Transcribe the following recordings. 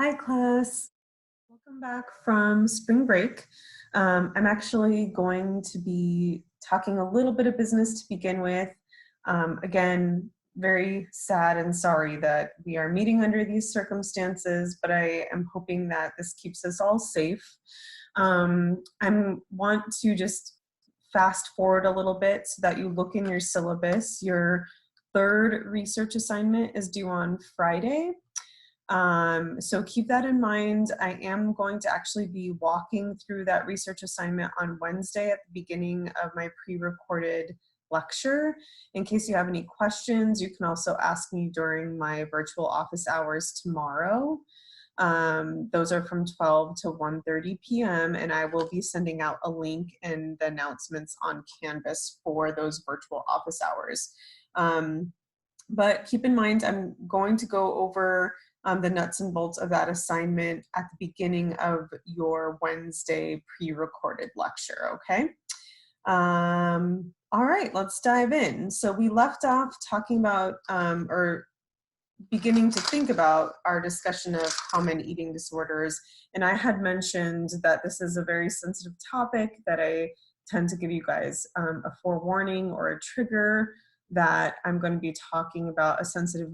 Hi, class. Welcome back from spring break. I'm actually going to be talking a little bit of business to begin with. Again, very sad and sorry that we are meeting under these circumstances, but I am hoping that this keeps us all safe. I want to just fast forward a little bit so that you look in your syllabus. Your third research assignment is due on Friday. So keep that in mind. I am going to actually be walking through that research assignment on Wednesday at the beginning of my pre-recorded lecture. In case you have any questions, you can also ask me during my virtual office hours tomorrow. Those are from 12 to 1:30 p.m. and I will be sending out a link in the announcements on Canvas for those virtual office hours. But keep in mind, I'm going to go over the nuts and bolts of that assignment at the beginning of your Wednesday pre-recorded lecture, okay? All right, let's dive in. So we left off talking about, or beginning to think about our discussion of common eating disorders. And I had mentioned that this is a very sensitive topic, that I tend to give you guys a forewarning or a trigger that I'm going to be talking about a sensitive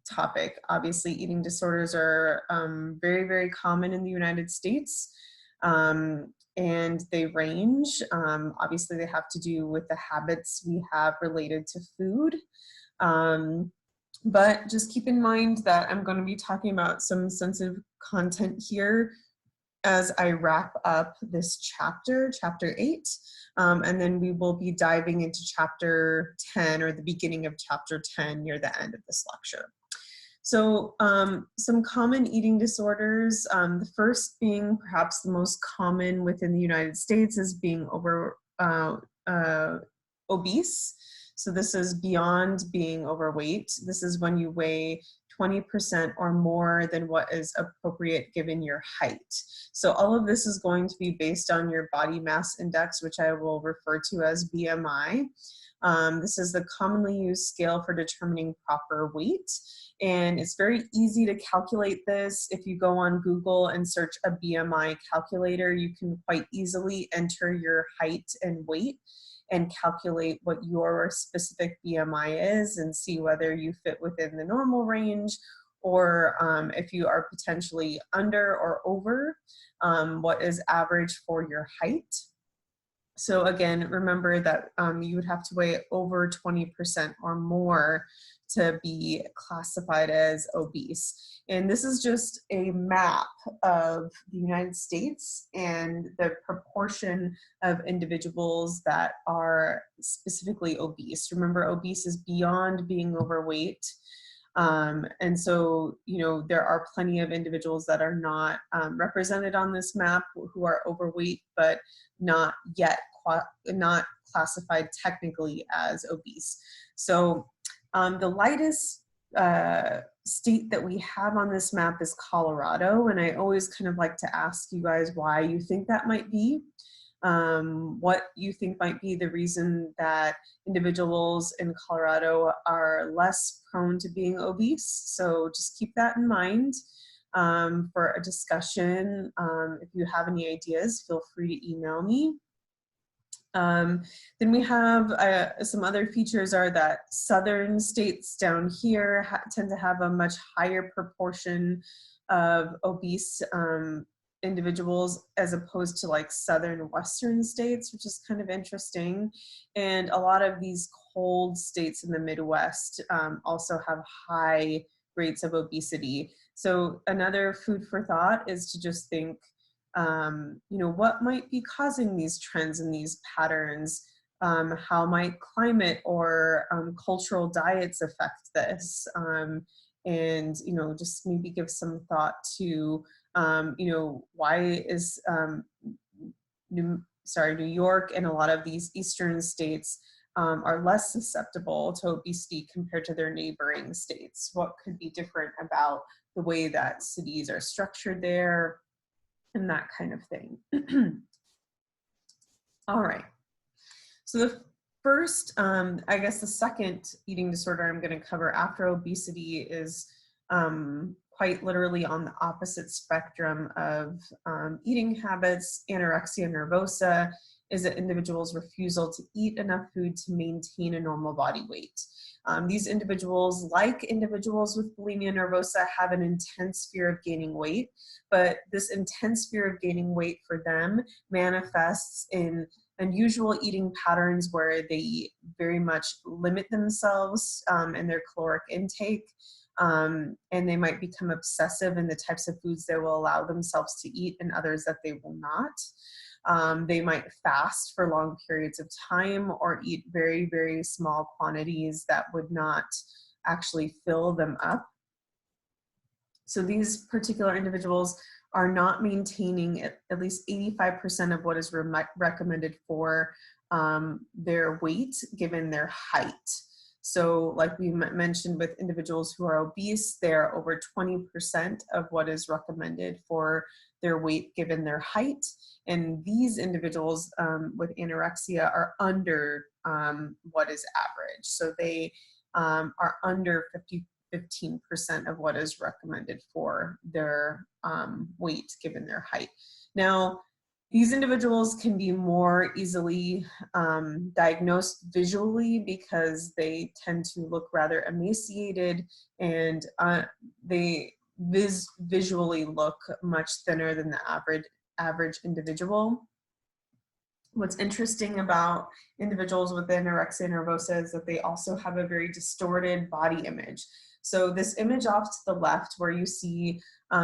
topic. Obviously, eating disorders are very, very common in the United States, and they range. Obviously, they have to do with the habits we have related to food. But just keep in mind that I'm going to be talking about some sensitive content here as I wrap up this chapter, chapter 8, and then we will be diving into chapter 10 or the beginning of chapter 10 near the end of this lecture. So some common eating disorders, the first being perhaps the most common within the United States is being obese. So this is beyond being overweight. This is when you weigh 20% or more than what is appropriate given your height. So all of this is going to be based on your body mass index, which I will refer to as BMI. This is the commonly used scale for determining proper weight. And it's very easy to calculate this. If you go on Google and search a BMI calculator, you can quite easily enter your height and weight and calculate what your specific BMI is and see whether you fit within the normal range, or if you are potentially under or over what is average for your height. So again, remember that you would have to weigh over 20% or more to be classified as obese. And this is just a map of the United States and the proportion of individuals that are specifically obese. Remember, obese is beyond being overweight. And so, there are plenty of individuals that are not represented on this map who are overweight, but not yet not classified technically as obese. So the lightest state that we have on this map is Colorado, and I always kind of like to ask you guys why you think that might be. What you think might be the reason that individuals in Colorado are less prone to being obese. So just keep that in mind for a discussion. If you have any ideas, feel free to email me. Then we have some other features are that southern states down here tend to have a much higher proportion of obese individuals as opposed to like southern western states, which is kind of interesting. And a lot of these cold states in the Midwest also have high rates of obesity. So another food for thought is to just think, what might be causing these trends and these patterns? How might climate or cultural diets affect this? And, just maybe give some thought to, why is New York and a lot of these eastern states are less susceptible to obesity compared to their neighboring states? What could be different about the way that cities are structured there? And that kind of thing. All right. So the first, I guess the second eating disorder I'm going to cover after obesity is quite literally on the opposite spectrum of eating habits. Anorexia nervosa is an individual's refusal to eat enough food to maintain a normal body weight. These individuals, like individuals with bulimia nervosa, have an intense fear of gaining weight, but this intense fear of gaining weight for them manifests in unusual eating patterns where they very much limit themselves and their caloric intake. And they might become obsessive in the types of foods they will allow themselves to eat and others that they will not. They might fast for long periods of time or eat very, very small quantities that would not actually fill them up. So these particular individuals are not maintaining at least 85% of what is recommended for their weight given their height. So like we mentioned with individuals who are obese, they're over 20% of what is recommended for their weight given their height. And these individuals with anorexia are under what is average. So they are under 15% of what is recommended for their weight given their height. Now, these individuals can be more easily diagnosed visually because they tend to look rather emaciated and they visually look much thinner than the average individual. What's interesting about individuals with anorexia nervosa is that they also have a very distorted body image. So this image off to the left where you see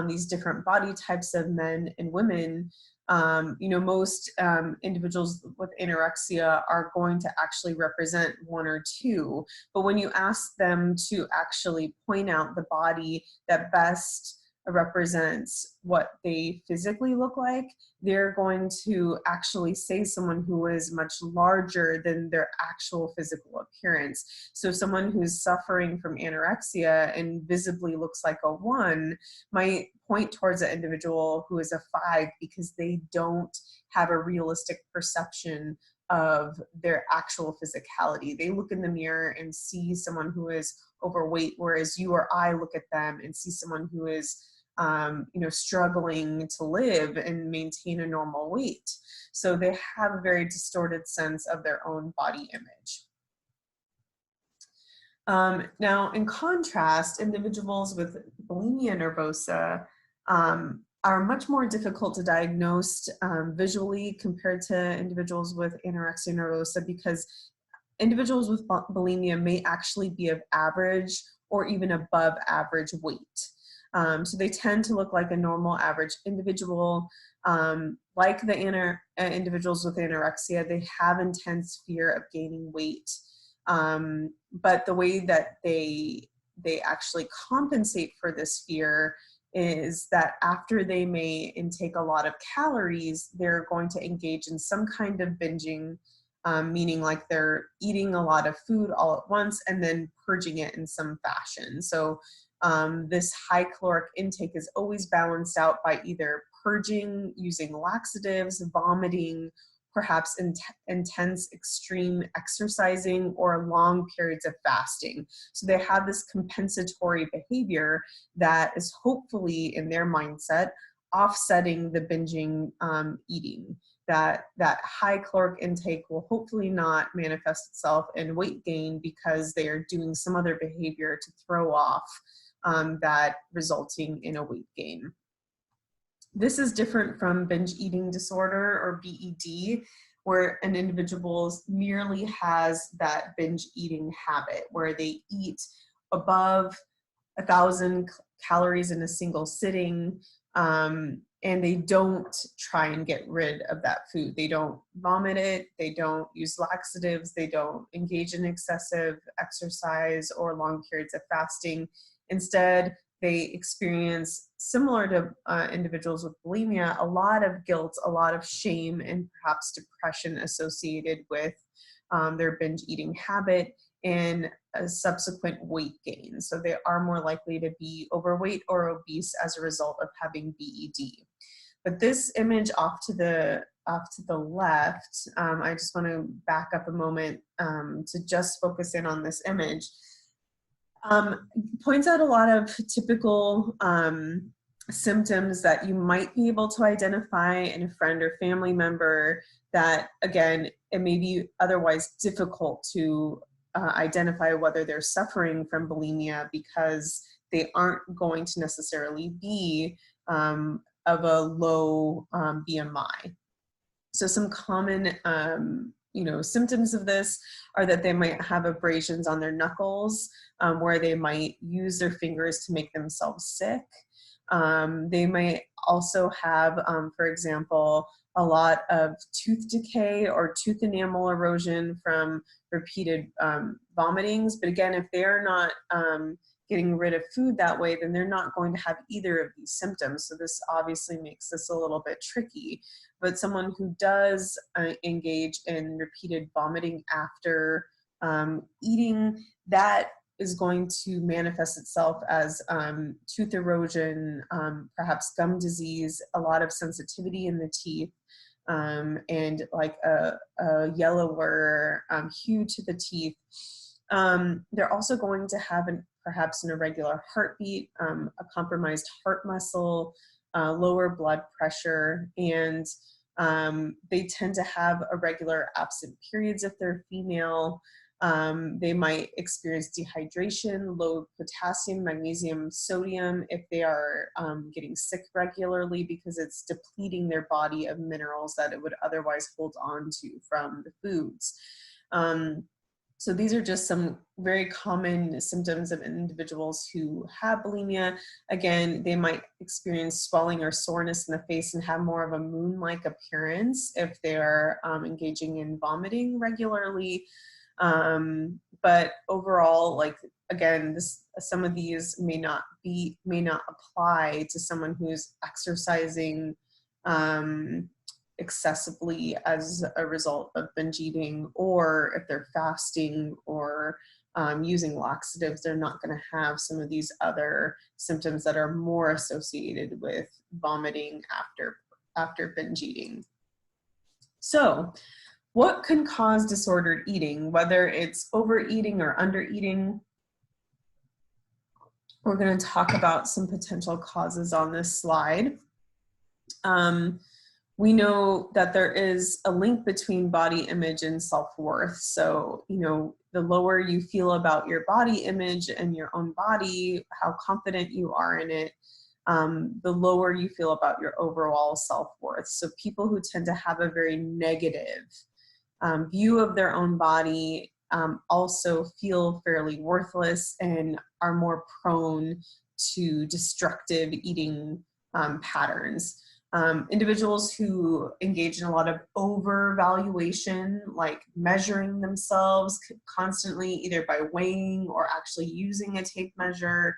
these different body types of men and women, most individuals with anorexia are going to actually represent one or two. But when you ask them to actually point out the body that best represents what they physically look like, they're going to actually say someone who is much larger than their actual physical appearance. So someone who's suffering from anorexia and visibly looks like a 1 might point towards an individual who is a 5 because they don't have a realistic perception of their actual physicality. They look in the mirror and see someone who is overweight, whereas you or I look at them and see someone who is struggling to live and maintain a normal weight. So they have a very distorted sense of their own body image. Now, in contrast, individuals with bulimia nervosa are much more difficult to diagnose visually compared to individuals with anorexia nervosa, because individuals with bulimia may actually be of average or even above average weight. So they tend to look like a normal average individual. Like the individuals with anorexia, they have intense fear of gaining weight. But the way that they actually compensate for this fear is that after they may intake a lot of calories, they're going to engage in some kind of binging, meaning like they're eating a lot of food all at once and then purging it in some fashion. So this high caloric intake is always balanced out by either purging, using laxatives, vomiting, perhaps intense extreme exercising, or long periods of fasting. So they have this compensatory behavior that is hopefully, in their mindset, offsetting the binging eating. That high caloric intake will hopefully not manifest itself in weight gain because they are doing some other behavior to throw off that resulting in a weight gain. This is different from binge eating disorder, or BED, where an individual merely has that binge eating habit where they eat above 1,000 calories in a single sitting, and they don't try and get rid of that food. They don't vomit it, they don't use laxatives, they don't engage in excessive exercise or long periods of fasting. Instead, they experience, similar to individuals with bulimia, a lot of guilt, a lot of shame, and perhaps depression associated with their binge eating habit and a subsequent weight gain. So they are more likely to be overweight or obese as a result of having BED. But this image off to the left, I just want to back up a moment to just focus in on this image. Points out a lot of typical symptoms that you might be able to identify in a friend or family member that, again, it may be otherwise difficult to identify whether they're suffering from bulimia because they aren't going to necessarily be of a low BMI. So some common symptoms of this are that they might have abrasions on their knuckles, where they might use their fingers to make themselves sick. They might also have, for example, a lot of tooth decay or tooth enamel erosion from repeated vomitings. But again, if they're not getting rid of food that way, then they're not going to have either of these symptoms. So this obviously makes this a little bit tricky. But someone who does engage in repeated vomiting after eating, that is going to manifest itself as tooth erosion, perhaps gum disease, a lot of sensitivity in the teeth, and like a yellower hue to the teeth. They're also going to have perhaps an irregular heartbeat, a compromised heart muscle, lower blood pressure, and they tend to have irregular absent periods if they're female. They might experience dehydration, low potassium, magnesium, sodium if they are getting sick regularly because it's depleting their body of minerals that it would otherwise hold on to from the foods. So these are just some very common symptoms of individuals who have bulimia. Again, they might experience swelling or soreness in the face and have more of a moon-like appearance if they're engaging in vomiting regularly. But overall, like, again, some of these may not apply to someone who's exercising excessively as a result of binge eating, or if they're fasting or using laxatives, they're not going to have some of these other symptoms that are more associated with vomiting after binge eating. So what can cause disordered eating, whether it's overeating or undereating? We're going to talk about some potential causes on this slide. We know that there is a link between body image and self-worth. So, the lower you feel about your body image and your own body, how confident you are in it, the lower you feel about your overall self-worth. So people who tend to have a very negative view of their own body also feel fairly worthless and are more prone to destructive eating patterns. Individuals who engage in a lot of overvaluation, like measuring themselves constantly, either by weighing or actually using a tape measure,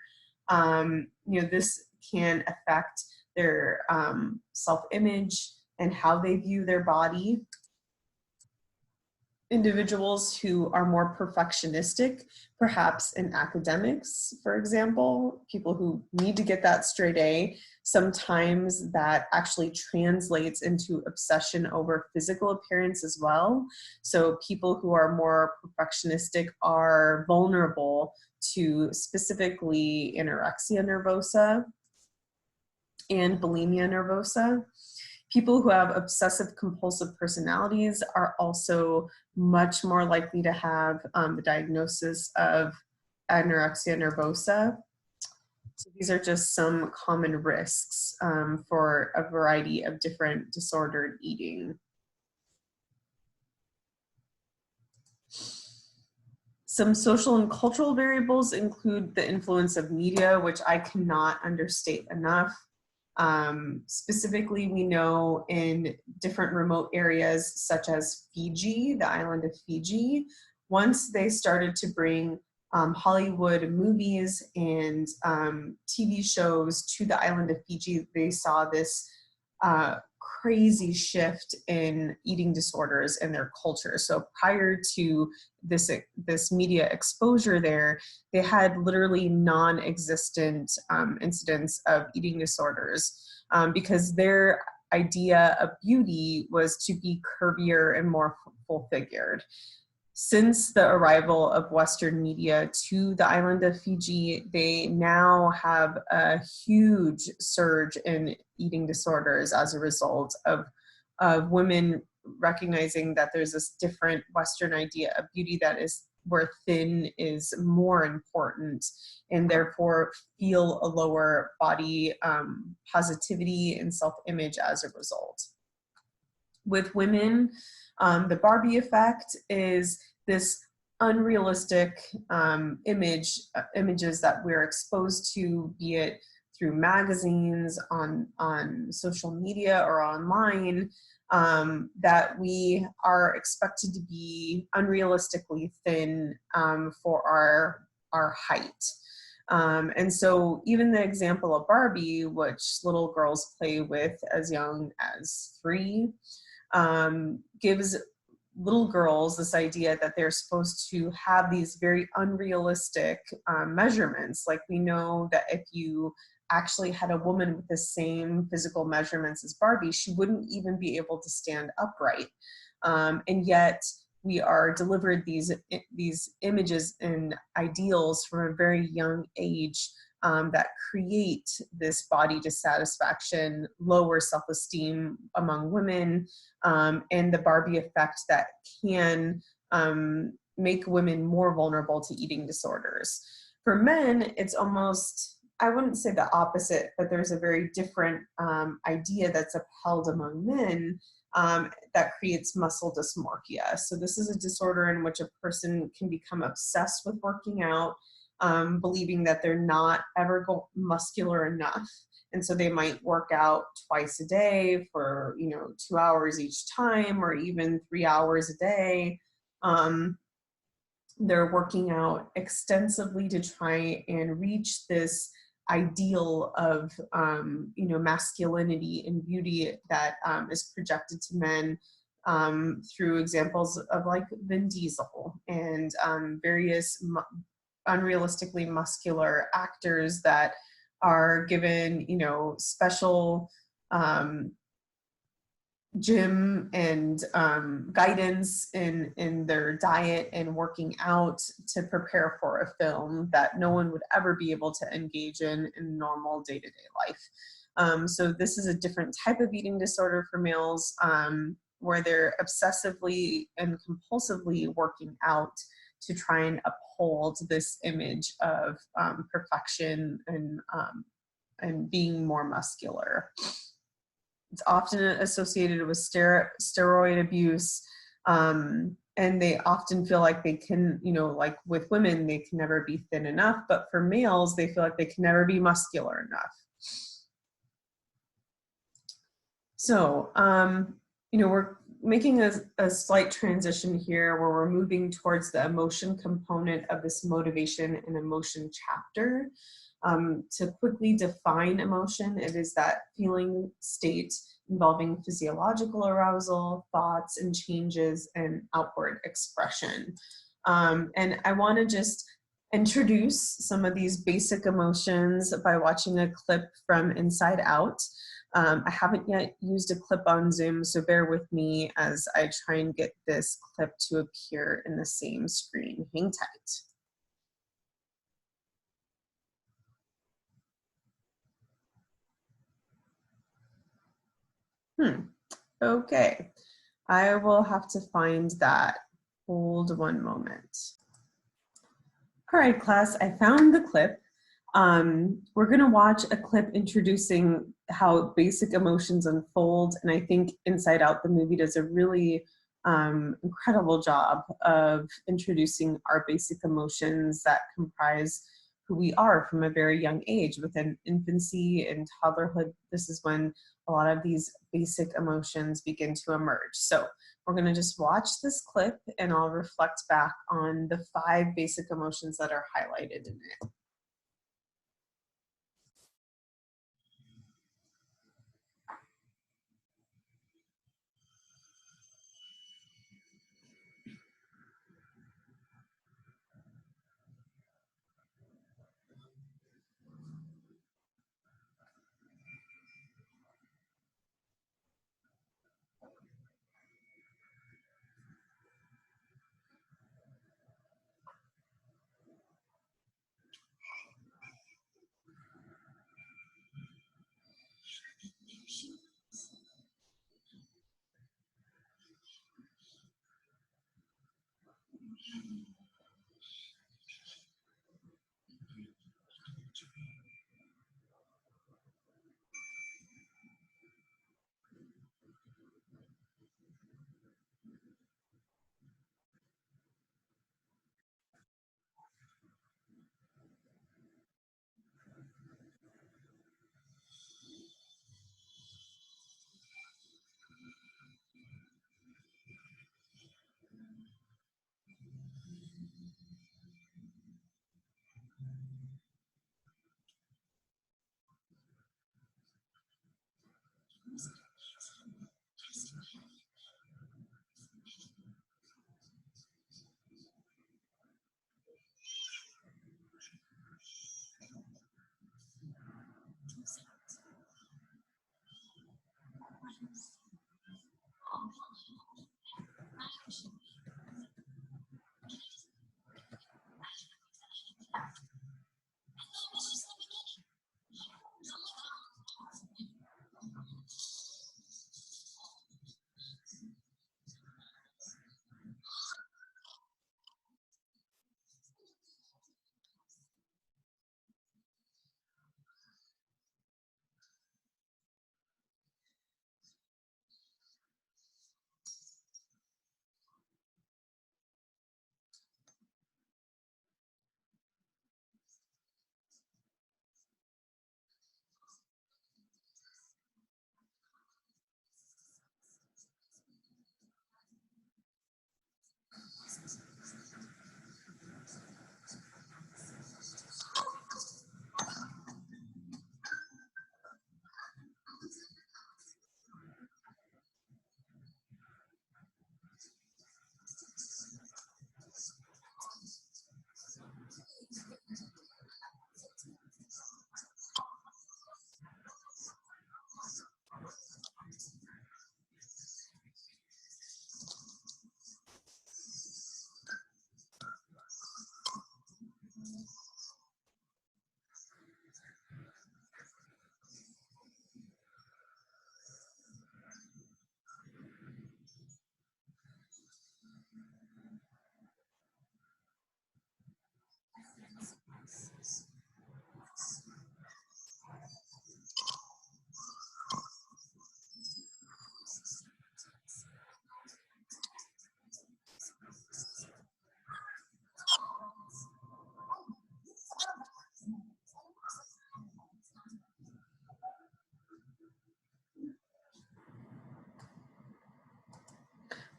this can affect their self-image and how they view their body. Individuals who are more perfectionistic, perhaps in academics, for example, people who need to get that straight A, sometimes that actually translates into obsession over physical appearance as well. So people who are more perfectionistic are vulnerable to specifically anorexia nervosa and bulimia nervosa. People who have obsessive compulsive personalities are also much more likely to have the diagnosis of anorexia nervosa. So these are just some common risks for a variety of different disordered eating. Some social and cultural variables include the influence of media, which I cannot understate enough. Specifically, we know in different remote areas such as Fiji, the island of Fiji, once they started to bring Hollywood movies and TV shows to the island of Fiji, they saw this crazy shift in eating disorders in their culture. So prior to this media exposure there, they had literally non-existent incidents of eating disorders because their idea of beauty was to be curvier and more full-figured. Since the arrival of Western media to the island of Fiji, they now have a huge surge in eating disorders as a result of women recognizing that there's this different Western idea of beauty that is where thin is more important, and therefore feel a lower body positivity and self-image as a result. With women, the Barbie effect is this unrealistic images that we're exposed to, be it through magazines, on social media, or online, that we are expected to be unrealistically thin for our height. And so even the example of Barbie, which little girls play with as young as 3, gives little girls this idea that they're supposed to have these very unrealistic measurements. Like, we know that if you actually had a woman with the same physical measurements as Barbie, she wouldn't even be able to stand upright. And yet we are delivered these images and ideals from a very young age that create this body dissatisfaction, lower self-esteem among women, and the Barbie effect that can make women more vulnerable to eating disorders. For men, it's almost, I wouldn't say the opposite, but there's a very different idea that's upheld among men that creates muscle dysmorphia. So this is a disorder in which a person can become obsessed with working out, believing that they're not ever muscular enough. And so they might work out twice a day for 2 hours each time, or even 3 hours a day. They're working out extensively to try and reach this ideal of masculinity and beauty that is projected to men through examples of like Vin Diesel and various unrealistically muscular actors that are given special gym and guidance in their diet and working out to prepare for a film that no one would ever be able to engage in normal day-to-day life. So this is a different type of eating disorder for males, where they're obsessively and compulsively working out to try and uphold this image of perfection and being more muscular. It's often associated with steroid abuse, and they often feel like they can, like with women, they can never be thin enough, but for males, they feel like they can never be muscular enough. So, we're making a slight transition here where we're moving towards the emotion component of this motivation and emotion chapter. To quickly define emotion, it is that feeling state involving physiological arousal, thoughts and changes, and outward expression. And I want to just introduce some of these basic emotions by watching a clip from Inside Out. I haven't yet used a clip on Zoom, so bear with me as I try and get this clip to appear in the same screen. Hang tight. Okay, I will have to find that. Hold one moment. All right, class, I found the clip. We're gonna watch a clip introducing how basic emotions unfold, and I think Inside Out, the movie, does a really incredible job of introducing our basic emotions that comprise who we are from a very young age. Within infancy and toddlerhood, this is when a lot of these basic emotions begin to emerge. So we're going to just watch this clip and I'll reflect back on the 5 basic emotions that are highlighted in it.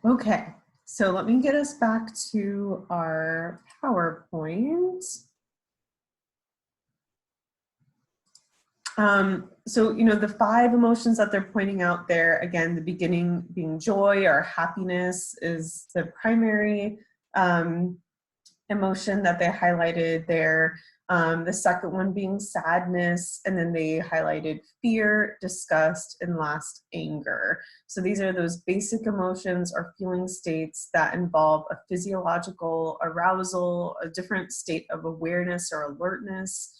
Okay, so let me get us back to our PowerPoint. So, the 5 emotions that they're pointing out there, again, the beginning being joy or happiness is the primary emotion that they highlighted there. The second one being sadness, and then they highlighted fear, disgust, and last, anger. So these are those basic emotions or feeling states that involve a physiological arousal, a different state of awareness or alertness.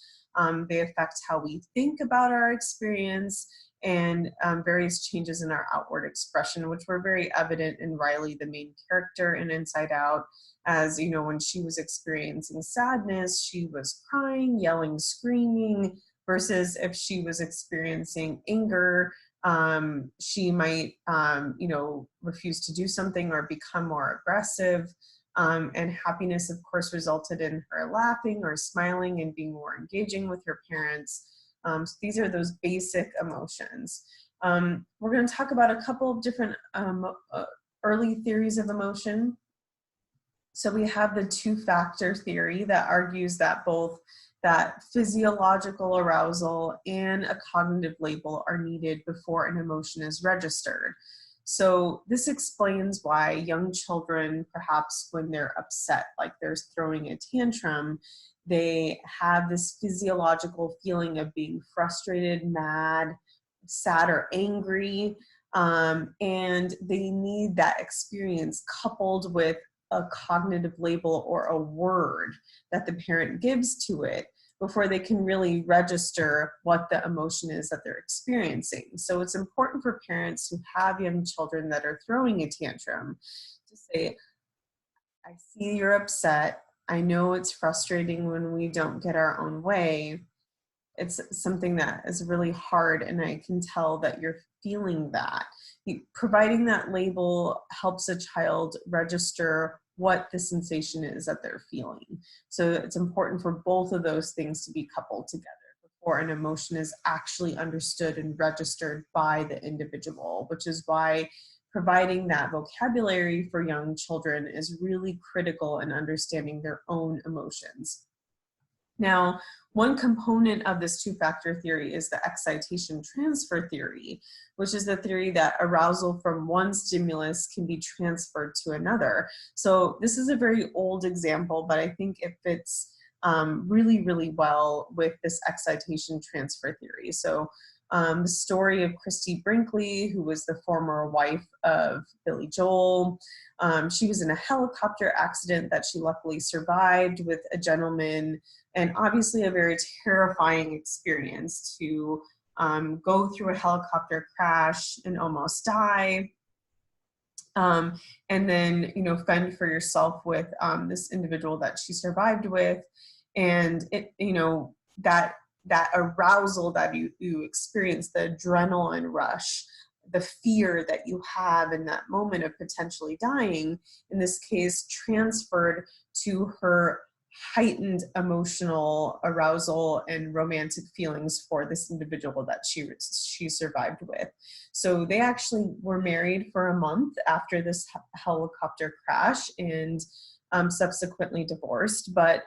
They affect how we think about our experience and various changes in our outward expression, which were very evident in Riley, the main character in Inside Out. As when she was experiencing sadness, she was crying, yelling, screaming, versus if she was experiencing anger, she might refuse to do something or become more aggressive. And happiness, of course, resulted in her laughing or smiling and being more engaging with her parents. So these are those basic emotions. We're going to talk about a couple of different early theories of emotion. So we have the 2-factor theory that argues that both that physiological arousal and a cognitive label are needed before an emotion is registered. So this explains why young children, perhaps when they're upset, like they're throwing a tantrum, they have this physiological feeling of being frustrated, mad, sad, or angry, and they need that experience coupled with a cognitive label or a word that the parent gives to it before they can really register what the emotion is that they're experiencing. So it's important for parents who have young children that are throwing a tantrum to say, I see you're upset. I know it's frustrating when we don't get our own way. It's something that is really hard, and I can tell that you're feeling that. Providing that label helps a child register what the sensation is that they're feeling. So it's important for both of those things to be coupled together before an emotion is actually understood and registered by the individual, which is why providing that vocabulary for young children is really critical in understanding their own emotions. Now, one component of this 2-factor theory is the excitation transfer theory, which is the theory that arousal from one stimulus can be transferred to another. So this is a very old example, but I think it fits really, really well with this excitation transfer theory. So the story of Christy Brinkley, who was the former wife of Billy Joel. She was in a helicopter accident that she luckily survived with a gentleman, and obviously a very terrifying experience to go through a helicopter crash and almost die. And then, fend for yourself with this individual that she survived with. And that arousal that you experience, the adrenaline rush, the fear that you have in that moment of potentially dying, in this case, transferred to her heightened emotional arousal and romantic feelings for this individual that she survived with. So they actually were married for a month after this helicopter crash, and subsequently divorced. But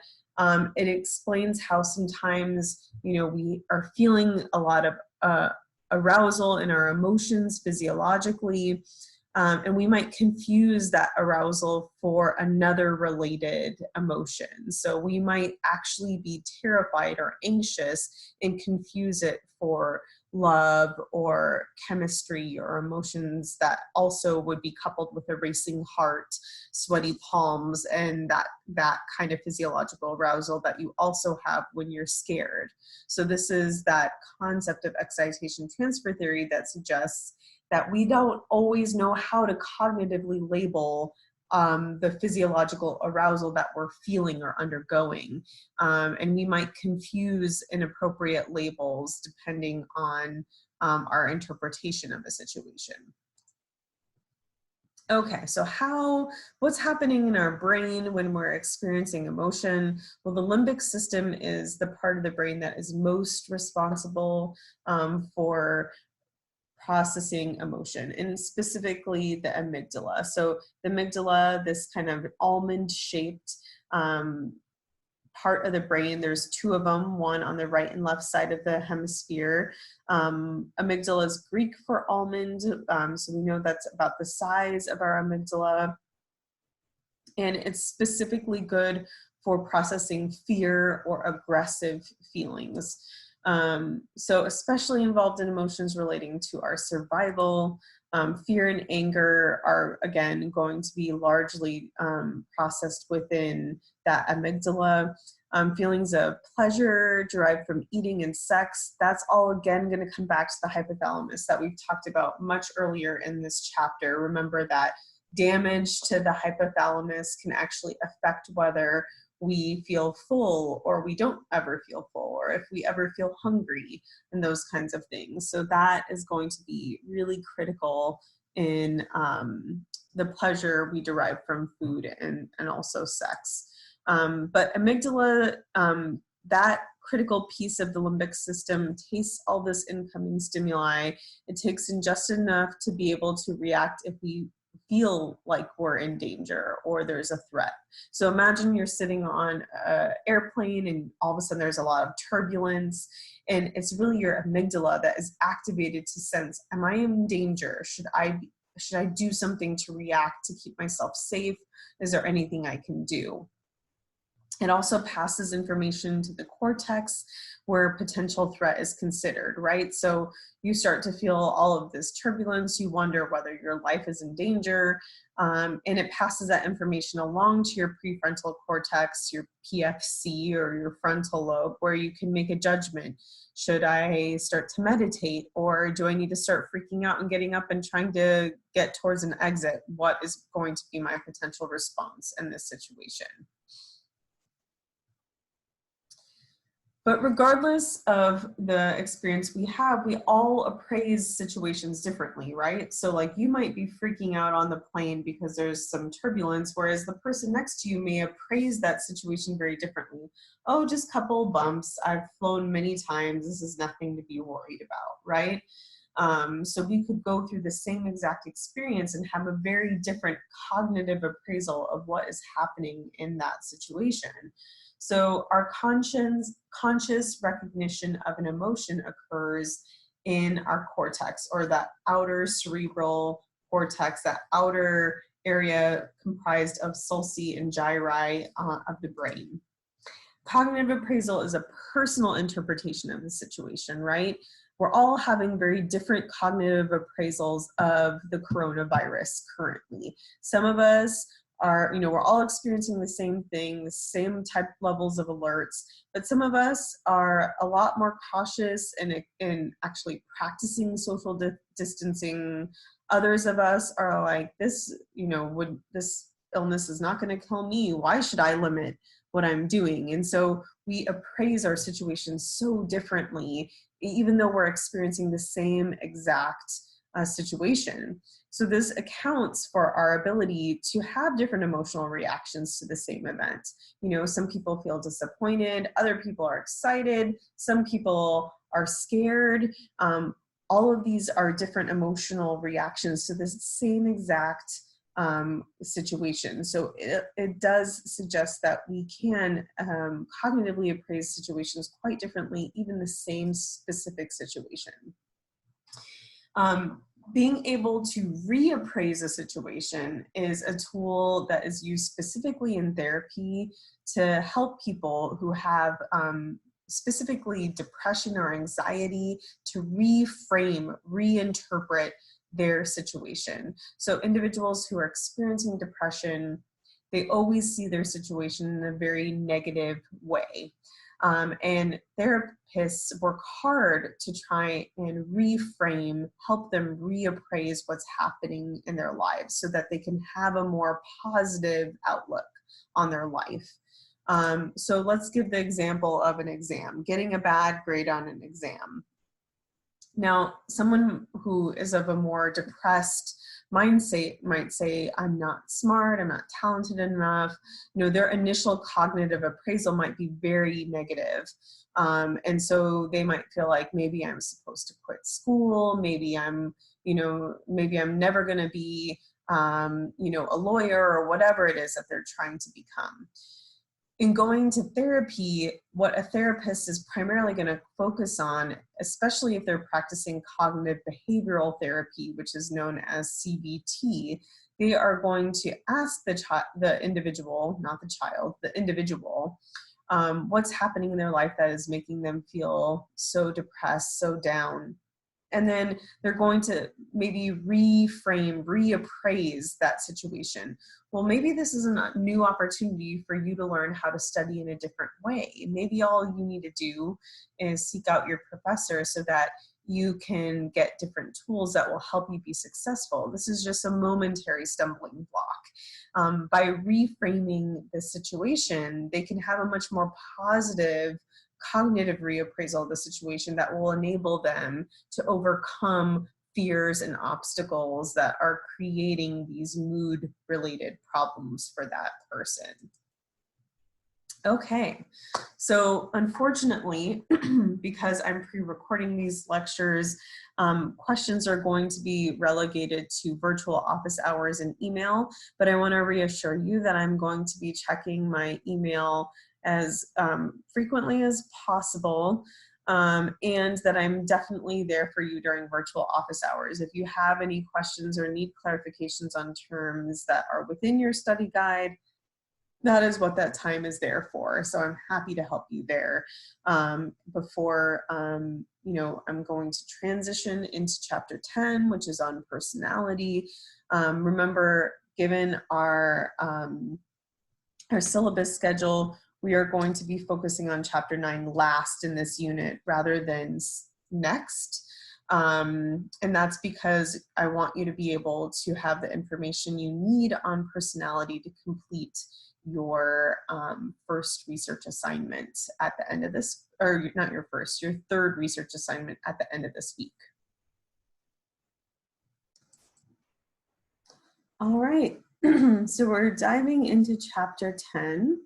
it explains how sometimes, we are feeling a lot of arousal in our emotions physiologically, and we might confuse that arousal for another related emotion. So we might actually be terrified or anxious and confuse it for love or chemistry or emotions that also would be coupled with a racing heart, sweaty palms, and that kind of physiological arousal that you also have when you're scared. So this is that concept of excitation transfer theory that suggests that we don't always know how to cognitively label the physiological arousal that we're feeling or undergoing. And we might confuse inappropriate labels depending on our interpretation of the situation. Okay, so what's happening in our brain when we're experiencing emotion? Well, the limbic system is the part of the brain that is most responsible for processing emotion, and specifically the amygdala. So the amygdala, this kind of almond-shaped part of the brain, there's two of them, one on the right and left side of the hemisphere. Amygdala is Greek for almond, so we know that's about the size of our amygdala. And it's specifically good for processing fear or aggressive feelings. So especially involved in emotions relating to our survival. Fear and anger are, again, going to be largely processed within that amygdala. Feelings of pleasure derived from eating and sex, that's all, again, going to come back to the hypothalamus that we've talked about much earlier in this chapter. Remember that damage to the hypothalamus can actually affect whether we feel full or we don't ever feel full, or if we ever feel hungry, and those kinds of things. So that is going to be really critical in the pleasure we derive from food and also sex. But amygdala, that critical piece of the limbic system, tastes all this incoming stimuli. It takes in just enough to be able to react if we feel like we're in danger or there's a threat. So imagine you're sitting on an airplane and all of a sudden there's a lot of turbulence, and it's really your amygdala that is activated to sense, am I in danger? Should I do something to react to keep myself safe? Is there anything I can do? It also passes information to the cortex where potential threat is considered, right? So you start to feel all of this turbulence, you wonder whether your life is in danger, and it passes that information along to your prefrontal cortex, your PSY, or your frontal lobe, where you can make a judgment. Should I start to meditate, or do I need to start freaking out and getting up and trying to get towards an exit? What is going to be my potential response in this situation? But regardless of the experience we have, we all appraise situations differently, right? So like you might be freaking out on the plane because there's some turbulence, whereas the person next to you may appraise that situation very differently. Oh, just a couple bumps. I've flown many times. This is nothing to be worried about, right? So we could go through the same exact experience and have a very different cognitive appraisal of what is happening in that situation. So our conscious recognition of an emotion occurs in our cortex, or that outer cerebral cortex, that outer area comprised of sulci and gyri of the brain. Cognitive appraisal is a personal interpretation of the situation, right? We're all having very different cognitive appraisals of the coronavirus currently. Some of us are, we're all experiencing the same thing, the same type levels of alerts, but some of us are a lot more cautious in actually practicing social distancing. Others of us are like, this illness is not going to kill me. Why should I limit what I'm doing? And so we appraise our situations so differently, even though we're experiencing the same exact situation. So this accounts for our ability to have different emotional reactions to the same event. Some people feel disappointed, other people are excited, some people are scared. All of these are different emotional reactions to this same exact situation. So it does suggest that we can cognitively appraise situations quite differently, even the same specific situation. Being able to reappraise a situation is a tool that is used specifically in therapy to help people who have specifically depression or anxiety to reframe, reinterpret their situation. So individuals who are experiencing depression, they always see their situation in a very negative way. And therapists work hard to try and reframe, help them reappraise what's happening in their lives so that they can have a more positive outlook on their life. So let's give the example of an exam, getting a bad grade on an exam. Now, someone who is of a more depressed mindset might say, I'm not smart, I'm not talented enough. Their initial cognitive appraisal might be very negative. And so they might feel like maybe I'm supposed to quit at school. Maybe I'm, maybe I'm never going to be, a lawyer, or whatever it is that they're trying to become. In going to therapy, what a therapist is primarily going to focus on, especially if they're practicing cognitive behavioral therapy, which is known as CBT, they are going to ask the individual, not the child, the individual, what's happening in their life that is making them feel so depressed, so down. And then they're going to maybe reframe, reappraise that situation. Well, maybe this is a new opportunity for you to learn how to study in a different way. Maybe all you need to do is seek out your professor so that you can get different tools that will help you be successful. This is just a momentary stumbling block. By reframing the situation, they can have a much more positive cognitive reappraisal of the situation that will enable them to overcome fears and obstacles that are creating these mood-related problems for that person. Okay, so unfortunately, because I'm pre-recording these lectures, questions are going to be relegated to virtual office hours and email, but I want to reassure you that I'm going to be checking my email as frequently as possible, and that I'm definitely there for you during virtual office hours. If you have any questions or need clarifications on terms that are within your study guide, that is what that time is there for. So I'm happy to help you there. Before, I'm going to transition into chapter 10, which is on personality. Remember, given our syllabus schedule, we are going to be focusing on chapter 9 last in this unit rather than next. And that's because I want you to be able to have the information you need on personality to complete your first research assignment at the end of this, or not your first, your third research assignment at the end of this week. All right, so we're diving into chapter 10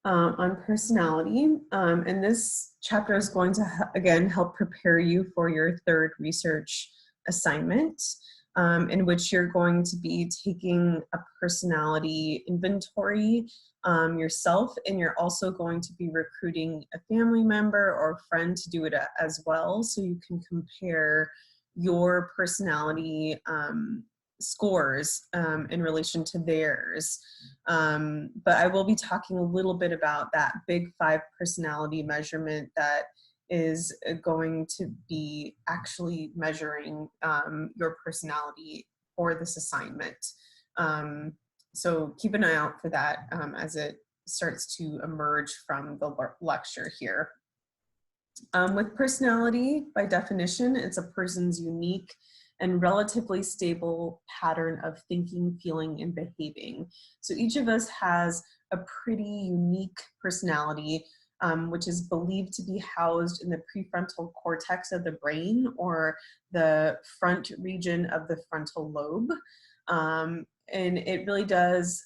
on personality. And this chapter is going to, again, help prepare you for your third research assignment, in which you're going to be taking a personality inventory yourself, and you're also going to be recruiting a family member or friend to do it as well, so you can compare your personality scores in relation to theirs. But I will be talking a little bit about that Big 5 personality measurement that is going to be actually measuring your personality for this assignment. So keep an eye out for that as it starts to emerge from the lecture here. With personality, by definition, it's a person's unique and relatively stable pattern of thinking, feeling, and behaving. So each of us has a pretty unique personality, which is believed to be housed in the prefrontal cortex of the brain, or the front region of the frontal lobe. And it really does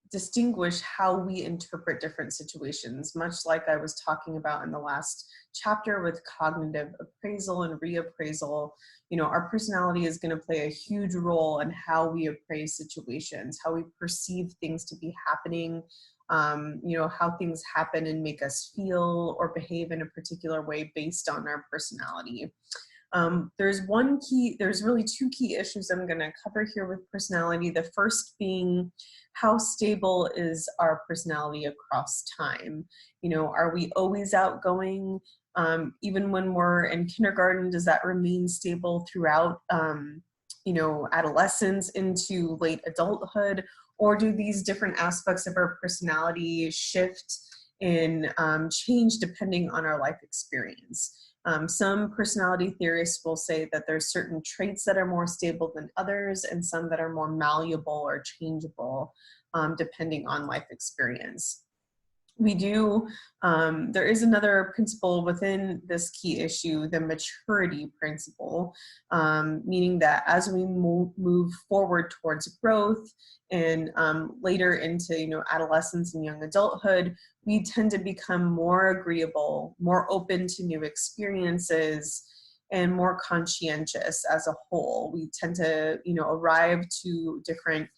distinguish how we interpret different situations, much like I was talking about in the last chapter with cognitive appraisal and reappraisal. Our personality is going to play a huge role in how we appraise situations, how we perceive things to be happening, how things happen and make us feel or behave in a particular way based on our personality. There's really two key issues I'm going to cover here with personality. The first being, how stable is our personality across time? Are we always outgoing? Even when we're in kindergarten, does that remain stable throughout, adolescence into late adulthood? Or do these different aspects of our personality shift and change depending on our life experience? Some personality theorists will say that there's certain traits that are more stable than others, and some that are more malleable or changeable depending on life experience. We do, there is another principle within this key issue, the maturity principle, meaning that as we move forward towards growth and later into, you know, adolescence and young adulthood, we tend to become more agreeable, more open to new experiences, and more conscientious as a whole. We tend to, you know, arrive to different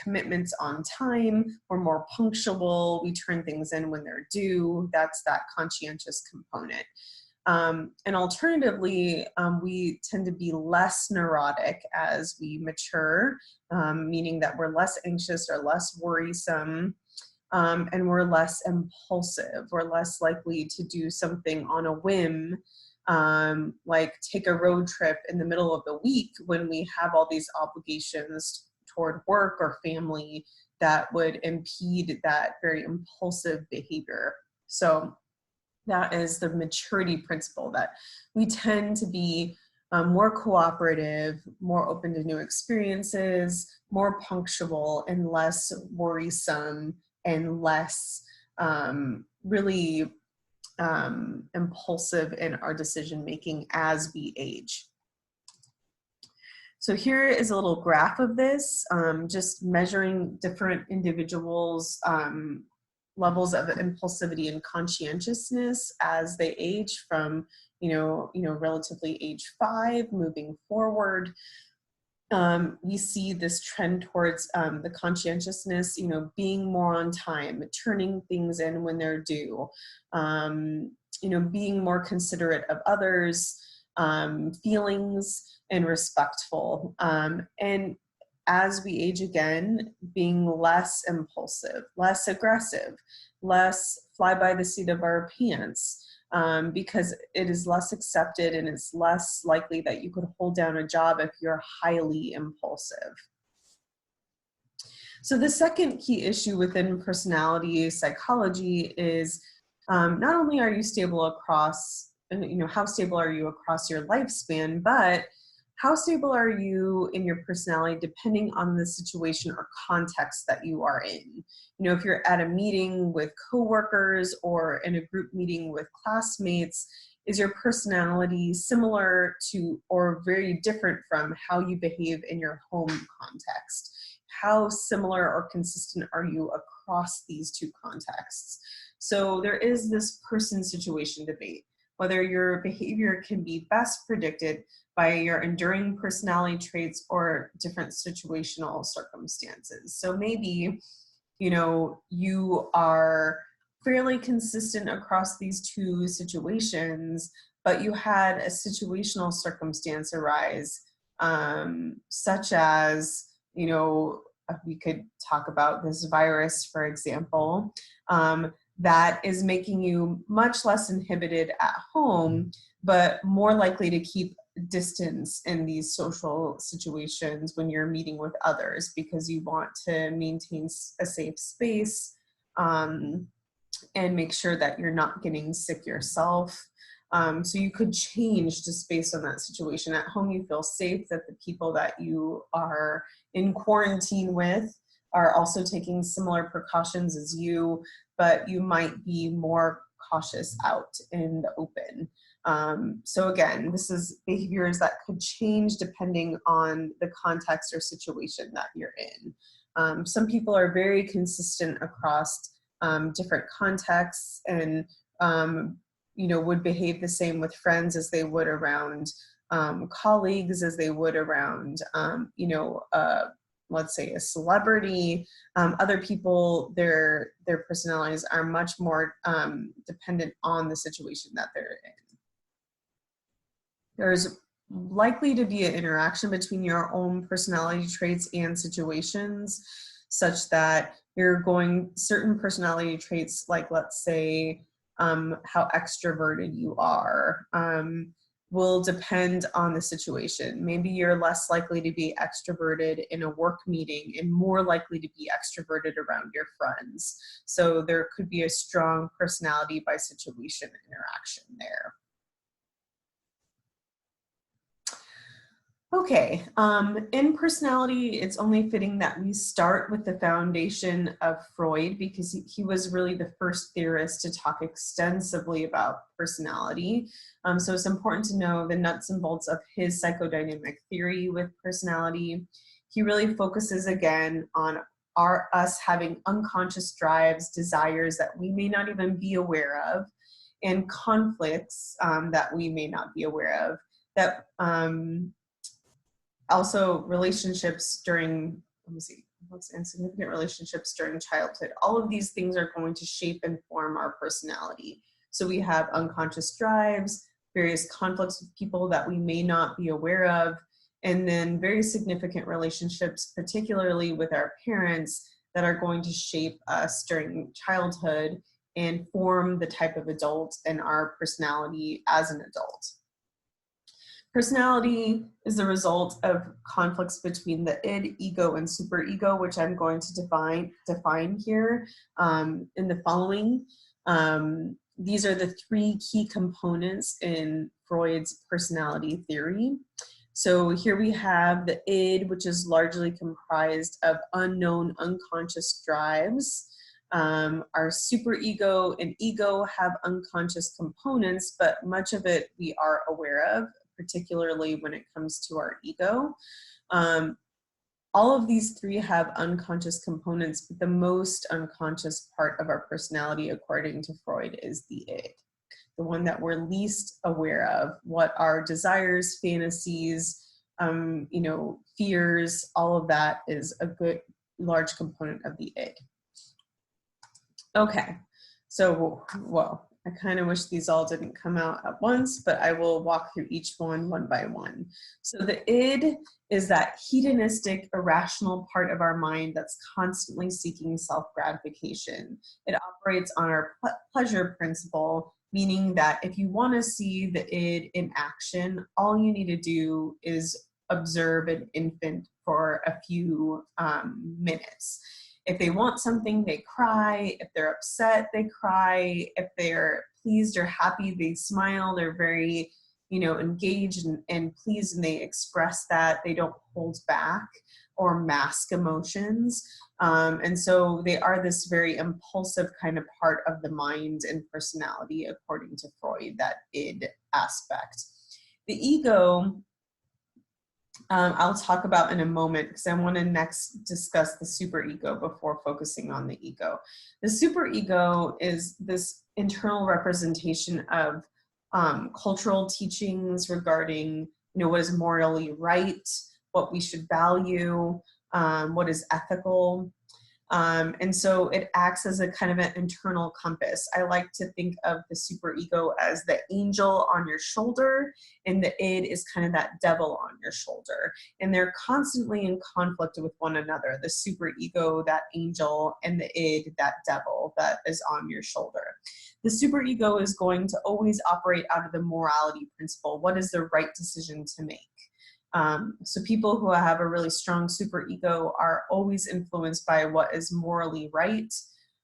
commitments on time. We're more punctual. We turn things in when they're due. That's that conscientious component. And alternatively, we tend to be less neurotic as we mature, meaning that we're less anxious or less worrisome. And we're less impulsive. We're less likely to do something on a whim, like take a road trip in the middle of the week when we have all these obligations toward work or family that would impede that very impulsive behavior. So that is the maturity principle, that we tend to be more cooperative, more open to new experiences, more punctual, and less worrisome, and less really impulsive in our decision making as we age. So here is a little graph of this, just measuring different individuals' levels of impulsivity and conscientiousness as they age from, relatively age 5 moving forward. We see this trend towards the conscientiousness, being more on time, turning things in when they're due, being more considerate of others, feelings, and respectful. And as we age again, being less impulsive, less aggressive, less fly by the seat of our pants, because it is less accepted and it's less likely that you could hold down a job if you're highly impulsive. So the second key issue within personality psychology is not only are you stable across, how stable are you across your lifespan, but how stable are you in your personality depending on the situation or context that you are in? If you're at a meeting with coworkers or in a group meeting with classmates, is your personality similar to or very different from how you behave in your home context? How similar or consistent are you across these two contexts? So there is this person situation debate, whether your behavior can be best predicted by your enduring personality traits or different situational circumstances. So maybe, you are fairly consistent across these two situations, but you had a situational circumstance arise, such as, we could talk about this virus, for example, that is making you much less inhibited at home, but more likely to keep distance in these social situations when you're meeting with others because you want to maintain a safe space and make sure that you're not getting sick yourself. So you could change just based on that situation. At home, you feel safe that the people that you are in quarantine with are also taking similar precautions as you, but you might be more cautious out in the open. So again, this is behaviors that could change depending on the context or situation that you're in. Some people are very consistent across different contexts and, would behave the same with friends as they would around colleagues, as they would around, let's say a celebrity. Other people, their personalities are much more dependent on the situation that they're in. There's likely to be an interaction between your own personality traits and situations, such that you're going certain personality traits, like let's say how extroverted you are, will depend on the situation. Maybe you're less likely to be extroverted in a work meeting and more likely to be extroverted around your friends. So there could be a strong personality by situation interaction there. Okay, in personality, it's only fitting that we start with the foundation of Freud because he was really the first theorist to talk extensively about personality. So it's important to know the nuts and bolts of his psychodynamic theory with personality. He really focuses again on us having unconscious drives, desires that we may not even be aware of, and conflicts that we may not be aware of. That also relationships during, let me see, insignificant relationships during childhood. All of these things are going to shape and form our personality. So we have unconscious drives, various conflicts with people that we may not be aware of, and then very significant relationships, particularly with our parents, that are going to shape us during childhood and form the type of adult and our personality as an adult. Personality is the result of conflicts between the id, ego, and superego, which I'm going to define here in the following. These are the three key components in Freud's personality theory. So here we have the id, which is largely comprised of unknown unconscious drives. Our superego and ego have unconscious components, but much of it we are aware of, particularly when it comes to our ego. All of these three have unconscious components, but the most unconscious part of our personality, according to Freud, is the id, the one that we're least aware of, what our desires, fantasies, fears, all of that is a good large component of the id. Okay, so, well, I kind of wish these all didn't come out at once, but I will walk through each one by one. So the id is that hedonistic, irrational part of our mind that's constantly seeking self-gratification. It operates on our pleasure principle, meaning that if you want to see the id in action, all you need to do is observe an infant for a few minutes. If they want something, they cry. If they're upset, they cry. If they're pleased or happy, they smile. They're very, engaged and pleased, and they express that. They don't hold back or mask emotions. And so they are this very impulsive kind of part of the mind and personality, according to Freud, that id aspect. The ego, I'll talk about in a moment because I want to next discuss the superego before focusing on the ego. The superego is this internal representation of cultural teachings regarding, what is morally right, what we should value, what is ethical. And so it acts as a kind of an internal compass. I like to think of the superego as the angel on your shoulder, and the id is kind of that devil on your shoulder. And they're constantly in conflict with one another, the superego, that angel, and the id, that devil that is on your shoulder. The superego is going to always operate out of the morality principle. What is the right decision to make? So people who have a really strong superego are always influenced by what is morally right,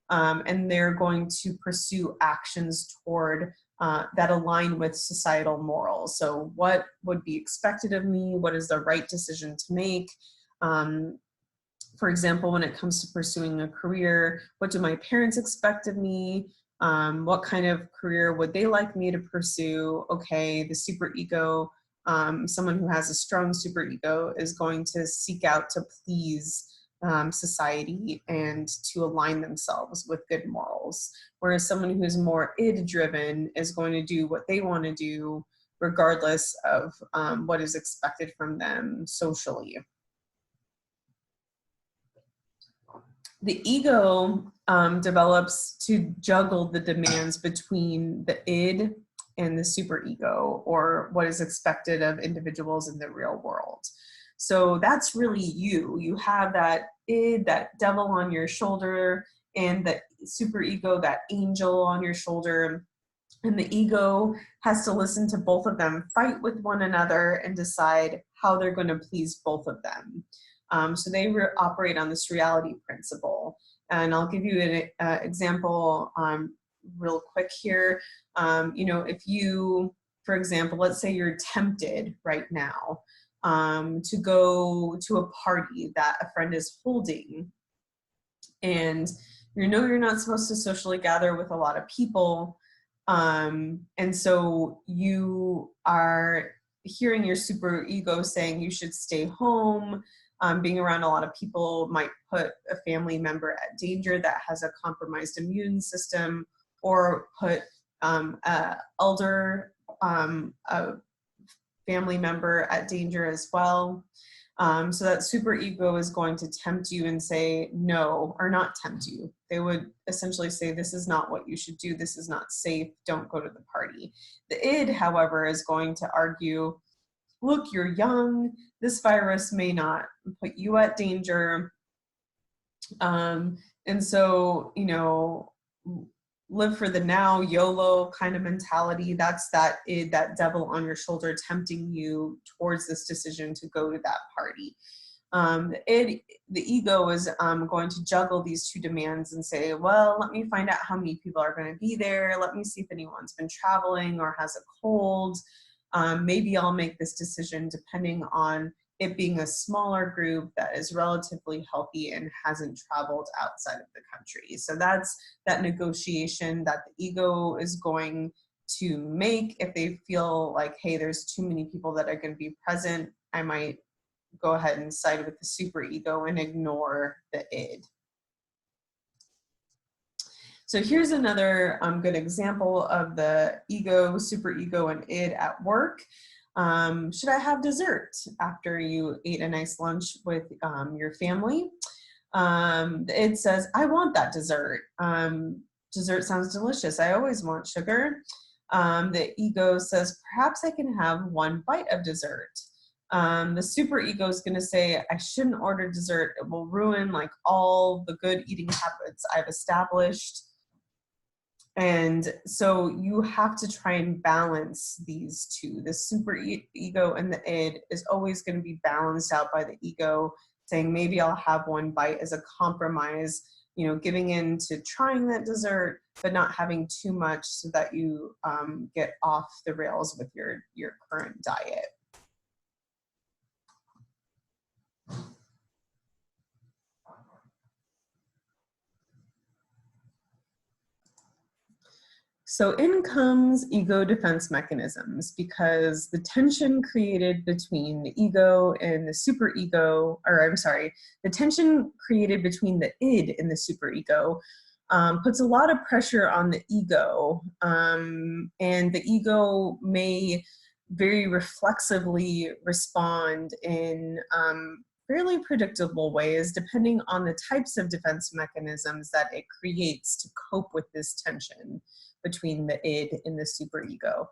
and they're going to pursue actions toward that align with societal morals. So what would be expected of me? What is the right decision to make? For example, when it comes to pursuing a career, what do my parents expect of me? What kind of career would they like me to pursue? Okay, the superego, someone who has a strong superego is going to seek out to please society and to align themselves with good morals. Whereas someone who's more id-driven is going to do what they want to do regardless of what is expected from them socially. The ego develops to juggle the demands between the id and the superego, or what is expected of individuals in the real world. So that's really you. You have that id, that devil on your shoulder, and the superego, that angel on your shoulder. And the ego has to listen to both of them, fight with one another, and decide how they're going to please both of them. So they operate on this reality principle. And I'll give you an example real quick here. If you, for example, let's say you're tempted right now to go to a party that a friend is holding, and you know you're not supposed to socially gather with a lot of people, and so you are hearing your super ego saying you should stay home. Being around a lot of people might put a family member at danger that has a compromised immune system, or put a elder, a family member at danger as well. So that super ego is going to tempt you and say no, or not tempt you. They would essentially say, this is not what you should do. This is not safe. Don't go to the party. The id, however, is going to argue, look, you're young. This virus may not put you at danger. And so, you know, live for the now, YOLO kind of mentality. That's that id, that devil on your shoulder tempting you towards this decision to go to that party. The ego is going to juggle these two demands and say, well, let me find out how many people are going to be there. Let me see if anyone's been traveling or has a cold. Maybe I'll make this decision depending on it being a smaller group that is relatively healthy and hasn't traveled outside of the country. So that's that negotiation that the ego is going to make. If they feel like, hey, there's too many people that are going to be present, I might go ahead and side with the super ego and ignore the id. So here's another good example of the ego, super ego, and id at work. Should I have dessert after you ate a nice lunch with your family? The id says, I want that dessert. Dessert sounds delicious. I always want sugar. The ego says, perhaps I can have one bite of dessert. The super ego is going to say, I shouldn't order dessert. It will ruin like all the good eating habits I've established. And so you have to try and balance these two. The super ego and the id is always going to be balanced out by the ego saying, maybe I'll have one bite as a compromise, you know, giving in to trying that dessert, but not having too much so that you get off the rails with your current diet. So in comes ego defense mechanisms, because the tension created between the ego and the superego, or I'm sorry, the tension created between the id and the superego puts a lot of pressure on the ego, and the ego may very reflexively respond in fairly predictable ways, depending on the types of defense mechanisms that it creates to cope with this tension between the id and the superego.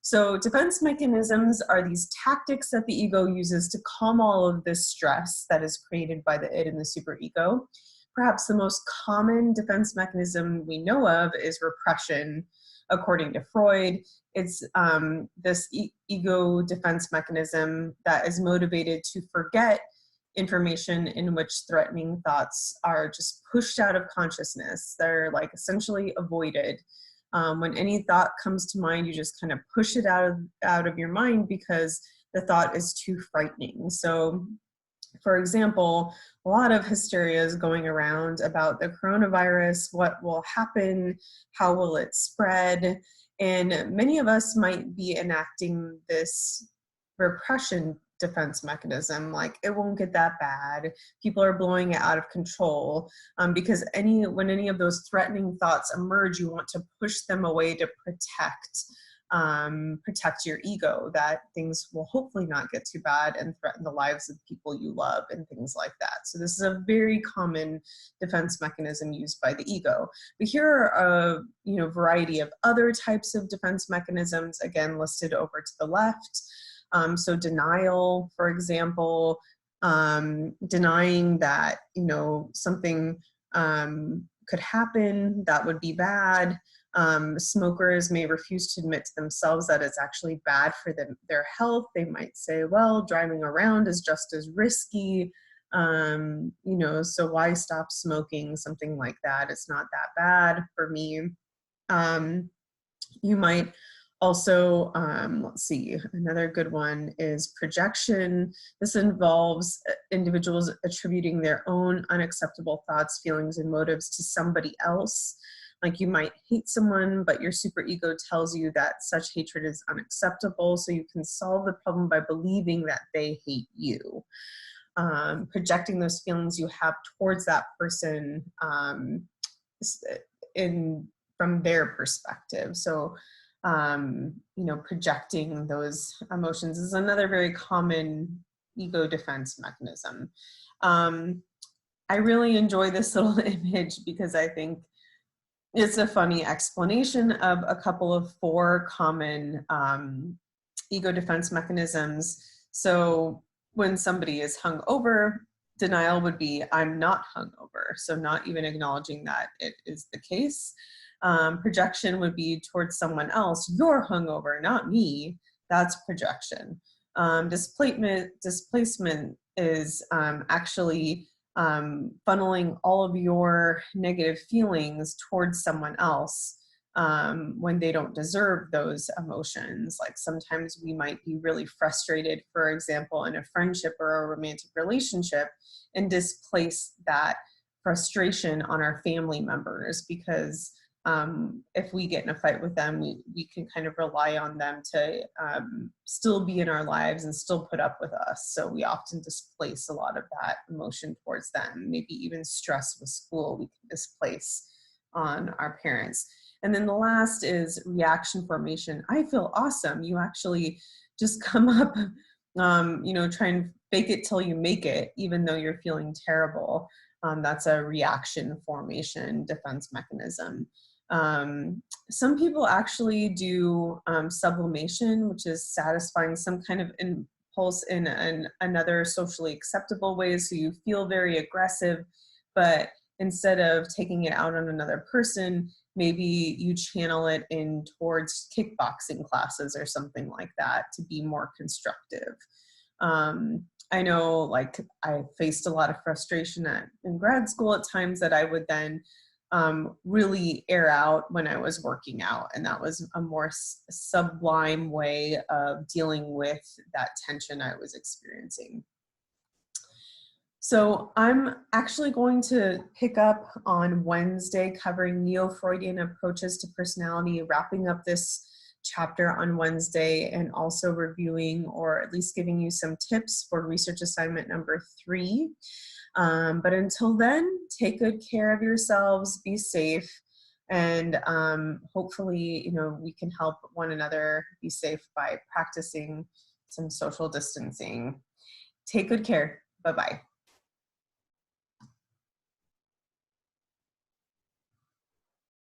So defense mechanisms are these tactics that the ego uses to calm all of this stress that is created by the id and the superego. Perhaps the most common defense mechanism we know of is repression. According to Freud, it's this ego defense mechanism that is motivated to forget information in which threatening thoughts are just pushed out of consciousness. They're like essentially avoided. When any thought comes to mind, you just kind of push it out of your mind because the thought is too frightening. So, for example, a lot of hysteria is going around about the coronavirus, what will happen, how will it spread, and many of us might be enacting this repression defense mechanism, like it won't get that bad, people are blowing it out of control, because when any of those threatening thoughts emerge, you want to push them away to protect your ego, that things will hopefully not get too bad and threaten the lives of people you love and things like that. So this is a very common defense mechanism used by the ego. But here are a variety of other types of defense mechanisms, again listed over to the left. So denial, for example, denying that something could happen that would be bad. Smokers may refuse to admit to themselves that it's actually bad for their health. They might say, well, driving around is just as risky, so why stop smoking? Something like that. It's not that bad for me. You might Also, let's see, another good one is projection. This involves individuals attributing their own unacceptable thoughts, feelings, and motives to somebody else. Like you might hate someone, but your superego tells you that such hatred is unacceptable, so you can solve the problem by believing that they hate you. Projecting those feelings you have towards that person from their perspective. So, projecting those emotions is another very common ego defense mechanism. I really enjoy this little image because I think it's a funny explanation of a couple of 4 common ego defense mechanisms. So when somebody is hungover, denial would be, I'm not hungover. So not even acknowledging that it is the case. Projection would be towards someone else, you're hungover, not me. That's projection. Displacement is actually funneling all of your negative feelings towards someone else when they don't deserve those emotions. Like sometimes we might be really frustrated, for example, in a friendship or a romantic relationship, and displace that frustration on our family members because if we get in a fight with them, we can kind of rely on them to still be in our lives and still put up with us. So we often displace a lot of that emotion towards them. Maybe even stress with school, we can displace on our parents. And then the last is reaction formation. I feel awesome. You actually just come up, try and fake it till you make it, even though you're feeling terrible. That's a reaction formation defense mechanism. Some people actually do sublimation, which is satisfying some kind of impulse in another socially acceptable way. So you feel very aggressive, but instead of taking it out on another person, maybe you channel it in towards kickboxing classes or something like that to be more constructive. I know, like, I faced a lot of frustration in grad school at times that I would then really air out when I was working out. And that was a more sublime way of dealing with that tension I was experiencing. So I'm actually going to pick up on Wednesday covering Neo-Freudian approaches to personality, wrapping up this chapter on Wednesday and also reviewing or at least giving you some tips for research assignment number 3. But until then, take good care of yourselves, be safe, and hopefully, we can help one another be safe by practicing some social distancing. Take good care. Bye-bye.